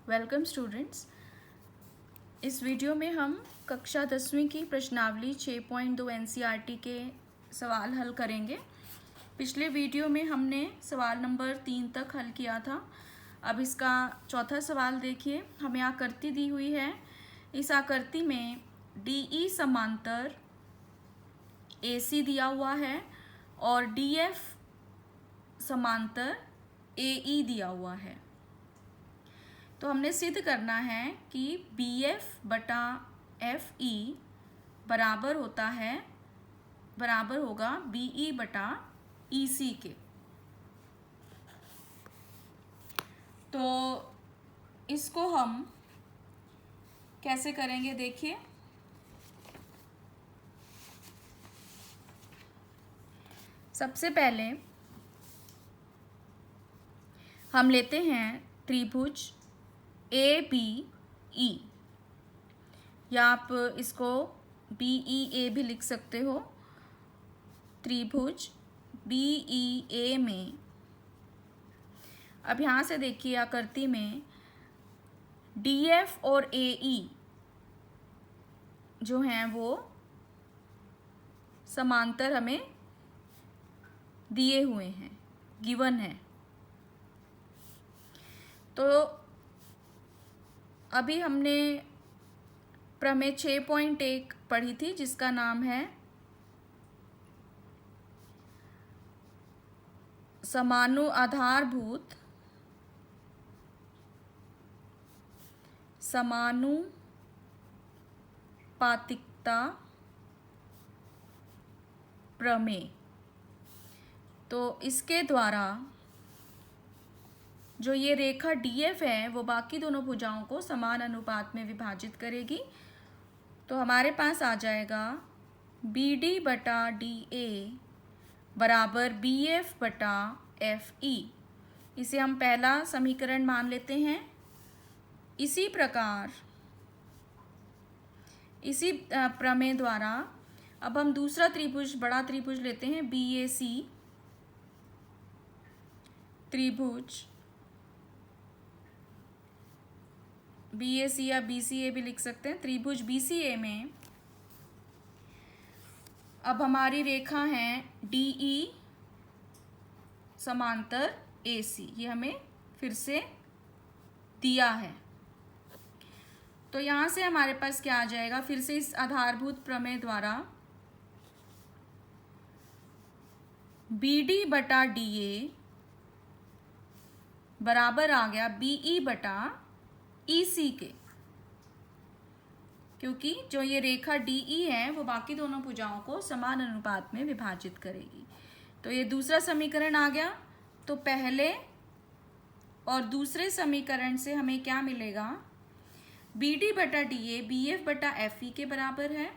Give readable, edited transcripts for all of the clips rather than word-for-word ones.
Welcome students. इस video में हम कक्षा 10वीं की प्रश्नावली 6.2 एनसीईआरटी के सवाल हल करेंगे। पिछले वीडियो में हमने सवाल नंबर 3 तक हल किया था। अब इसका चौथा सवाल देखिए। हमें आकृति दी हुई है। इस आकृति में DE समांतर AC दिया हुआ है और DF समांतर AE दिया हुआ है। तो हमने सिद्ध करना है कि BF बटा FE बराबर होगा BE बटा EC के। तो इसको हम कैसे करेंगे देखिए। सबसे पहले हम लेते हैं त्रिभुज ABE, या आप इसको BEA भी लिख सकते हो। त्रिभुज BEA में अब यहाँ से देखिए आकृति में DF और AE जो हैं वो समांतर हमें दिए हुए हैं, गिवन है। तो अभी हमने प्रमेय 6.1 पढ़ी थी जिसका नाम है समानुपातिकता प्रमेय। तो इसके द्वारा जो ये रेखा DF है वो बाकी दोनों भुजाओं को समान अनुपात में विभाजित करेगी। तो हमारे पास आ जाएगा BD बटा DA बराबर BF बटा FE। इसे हम पहला समीकरण मान लेते हैं। इसी प्रकार इसी प्रमेय द्वारा अब हम दूसरा त्रिभुज, बड़ा त्रिभुज लेते हैं BAC। त्रिभुज BAC या BCA भी लिख सकते हैं। त्रिभुज BCA में अब हमारी रेखा है DE समांतर AC। ये हमें फिर से दिया है। तो यहाँ से हमारे पास क्या आ जाएगा, फिर से इस आधारभूत प्रमेय द्वारा BD बटा DA बराबर आ गया BE बटा EC के, क्योंकि जो ये रेखा DE है वो बाकी दोनों भुजाओं को समान अनुपात में विभाजित करेगी। तो ये दूसरा समीकरण आ गया। तो पहले और दूसरे समीकरण से हमें क्या मिलेगा, BD बटा DA BF बटा FE के बराबर है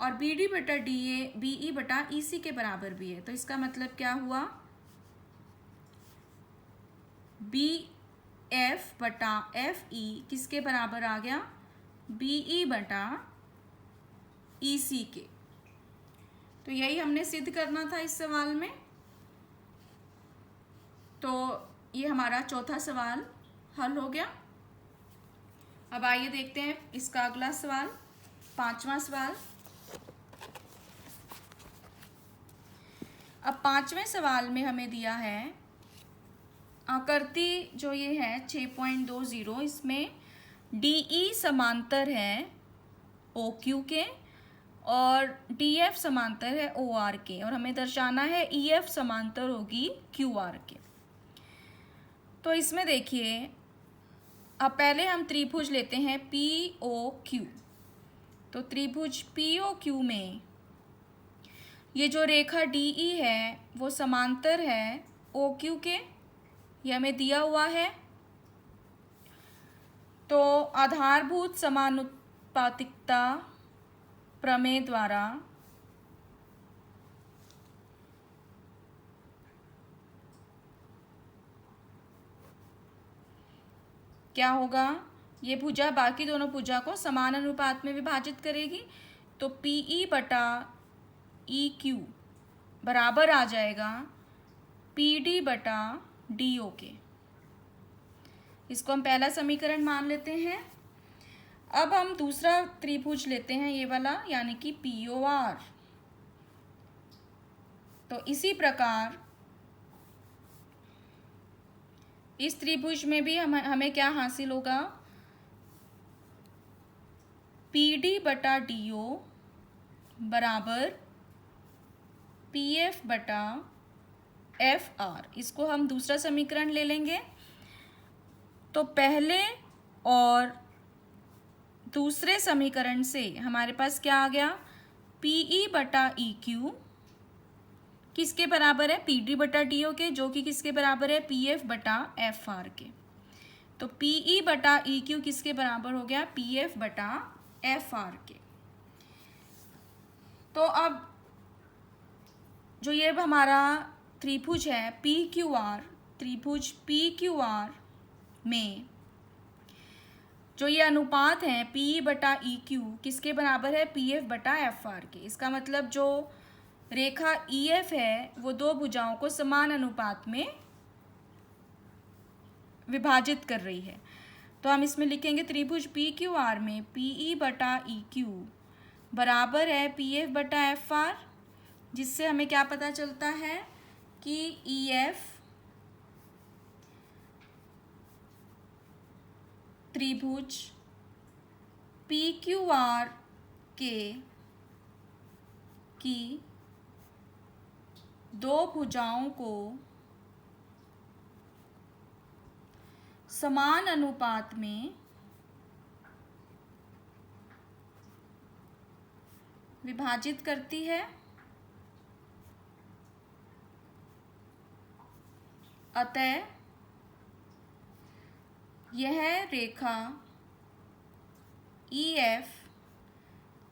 और BD बटा DA BE बटा EC के बराबर भी है। तो इसका मतलब क्या हुआ, BF बटा FE किसके बराबर आ गया, BE बटा EC के। तो यही हमने सिद्ध करना था इस सवाल में। तो ये हमारा चौथा सवाल हल हो गया। अब आइए देखते हैं इसका अगला सवाल, पांचवा सवाल। अब पांचवें सवाल में हमें दिया है आकृति जो ये है 6.20, इसमें DE समांतर है OQ के और DF समांतर है OR के, और हमें दर्शाना है EF समांतर होगी QR के। तो इसमें देखिए, अब पहले हम त्रिभुज लेते हैं POQ। तो त्रिभुज POQ में ये जो रेखा DE है वो समांतर है OQ के, ये हमें दिया हुआ है। तो आधारभूत समानुपातिकता प्रमेय द्वारा क्या होगा, ये भुजा बाकी दोनों भुजा को समान अनुपात में विभाजित करेगी। तो PE बटा EQ बराबर आ जाएगा PD बटा DO के। इसको हम पहला समीकरण मान लेते हैं। अब हम दूसरा त्रिभुज लेते हैं, ये वाला, यानी कि POR। तो इसी प्रकार इस त्रिभुज में भी हमें क्या हासिल होगा, PD/DO बराबर PF/FR। इसको हम दूसरा समीकरण ले लेंगे। तो पहले और दूसरे समीकरण से हमारे पास क्या आ गया, PE/EQ किसके बराबर है, PD/DO के, जो कि किसके बराबर है, PF/FR के। तो PE/EQ किसके बराबर हो गया, PF/FR के। तो अब जो ये हमारा त्रिभुज है PQR, त्रिभुज PQR में जो ये अनुपात है PE/EQ किसके बराबर है, PF/FR के। इसका मतलब जो रेखा EF है वो दो भुजाओं को समान अनुपात में विभाजित कर रही है। तो हम इसमें लिखेंगे त्रिभुज PQR में PE/EQ बराबर है PF/FR, जिससे हमें क्या पता चलता है कि EF त्रिभुज PQR की दो भुजाओं को समान अनुपात में विभाजित करती है। अतः यह रेखा EF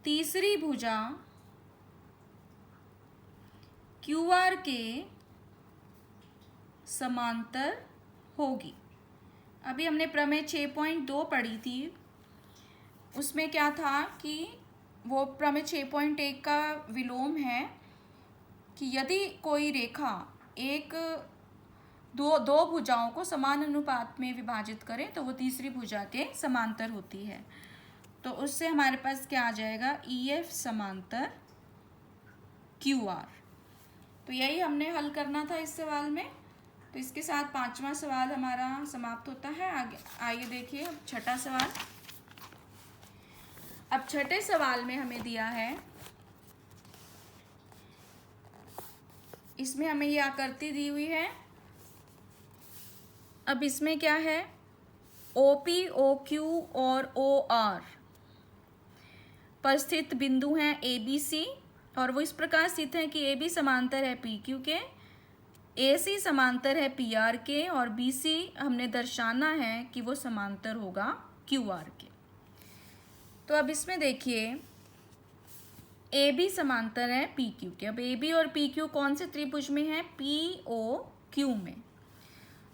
तीसरी भुजा QR के समांतर होगी। अभी हमने प्रमेय 6.2 पढ़ी थी, उसमें क्या था कि वो प्रमेय 6.1 का विलोम है कि यदि कोई रेखा दो भुजाओं को समान अनुपात में विभाजित करे तो वो तीसरी भुजा के समांतर होती है। तो उससे हमारे पास क्या आ जाएगा, EF समांतर QR। तो यही हमने हल करना था इस सवाल में। तो इसके साथ पांचवा सवाल हमारा समाप्त होता है। आगे आइए देखिए अब छठा सवाल। अब छठे सवाल में हमें दिया है, इसमें हमें ये आकृति दी हुई है। अब इसमें क्या है, OP, OQ और OR पर स्थित बिंदु हैं ABC, और वो इस प्रकार स्थित है कि AB समांतर है PQ के, AC समांतर है PR के, और BC हमने दर्शाना है कि वो समांतर होगा QR के। तो अब इसमें देखिए AB समांतर है PQ के। अब AB और PQ कौन से त्रिभुज में है, POQ में।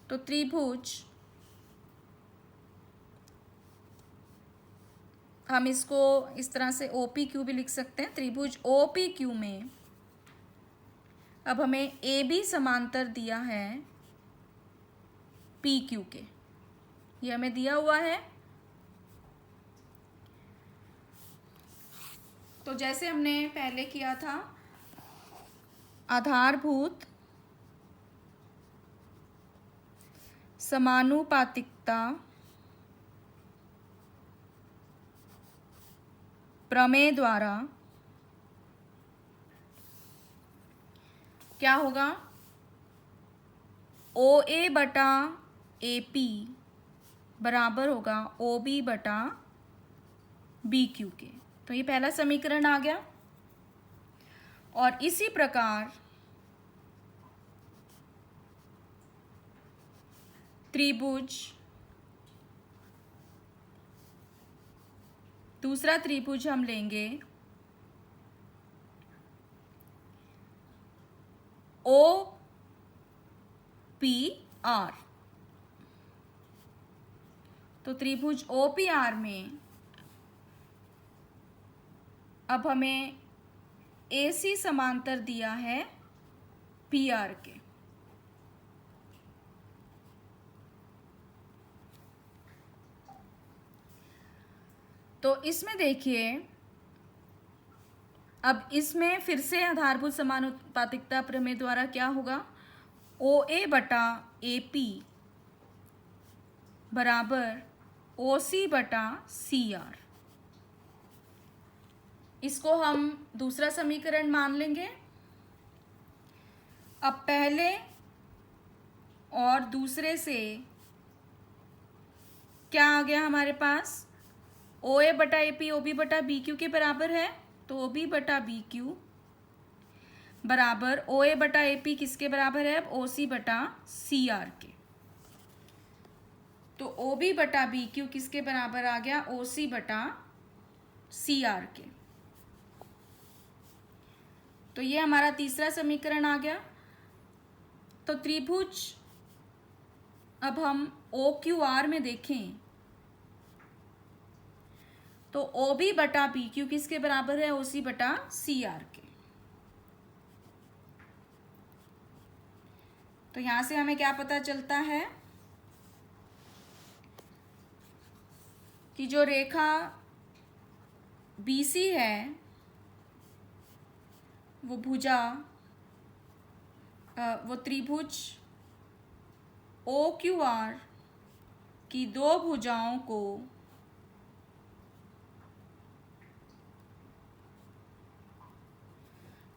तो त्रिभुज, हम इसको इस तरह से OPQ भी लिख सकते हैं। त्रिभुज OPQ में अब हमें AB समांतर दिया है PQ के, ये हमें दिया हुआ है। तो जैसे हमने पहले किया था, आधारभूत समानुपातिकता प्रमेय द्वारा क्या होगा, OA/AP बराबर होगा OB/BQ के। तो ये पहला समीकरण आ गया। और इसी प्रकार त्रिभुज, दूसरा त्रिभुज हम लेंगे OPR। तो त्रिभुज OPR में अब हमें AC समांतर दिया है PR के। तो इसमें देखिए, अब इसमें फिर से आधारभूत समानुपातिकता प्रमेय द्वारा क्या होगा, OA बटा AP बराबर OC बटा CR। इसको हम दूसरा समीकरण मान लेंगे। अब पहले और दूसरे से क्या आ गया हमारे पास, OA बटा AP OB बटा BQ के बराबर है, तो OB बटा BQ बराबर OA बटा AP किसके बराबर है, अब OC बटा CR के। तो OB बटा BQ किसके बराबर आ गया, OC बटा CR के। तो ये हमारा तीसरा समीकरण आ गया। तो त्रिभुज अब हम OQR में देखें तो OB बटा BQ किसके बराबर है, OC बटा CR के। तो यहां से हमें क्या पता चलता है कि जो रेखा BC है वो वो त्रिभुज OQR की दो भुजाओं को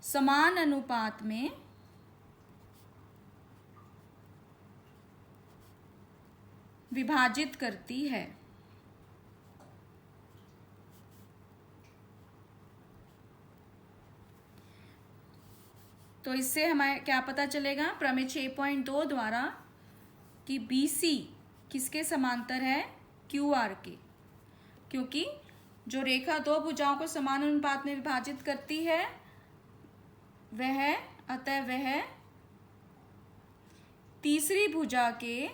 समान अनुपात में विभाजित करती है। तो इससे हमें क्या पता चलेगा, प्रमेय 6.2 द्वारा कि BC किसके समांतर है, QR के, क्योंकि जो रेखा दो भुजाओं को समान अनुपात में विभाजित करती है वह तीसरी भुजा के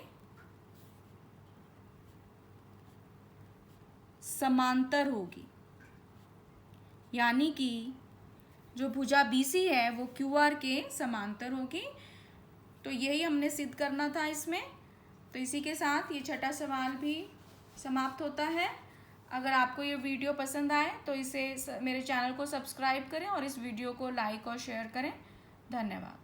समांतर होगी, यानी कि जो भुजा BC है वो QR के समांतर होगी। तो यही हमने सिद्ध करना था इसमें। तो इसी के साथ ये छठा सवाल भी समाप्त होता है। अगर आपको ये वीडियो पसंद आए तो इसे मेरे चैनल को सब्सक्राइब करें और इस वीडियो को लाइक और शेयर करें। धन्यवाद।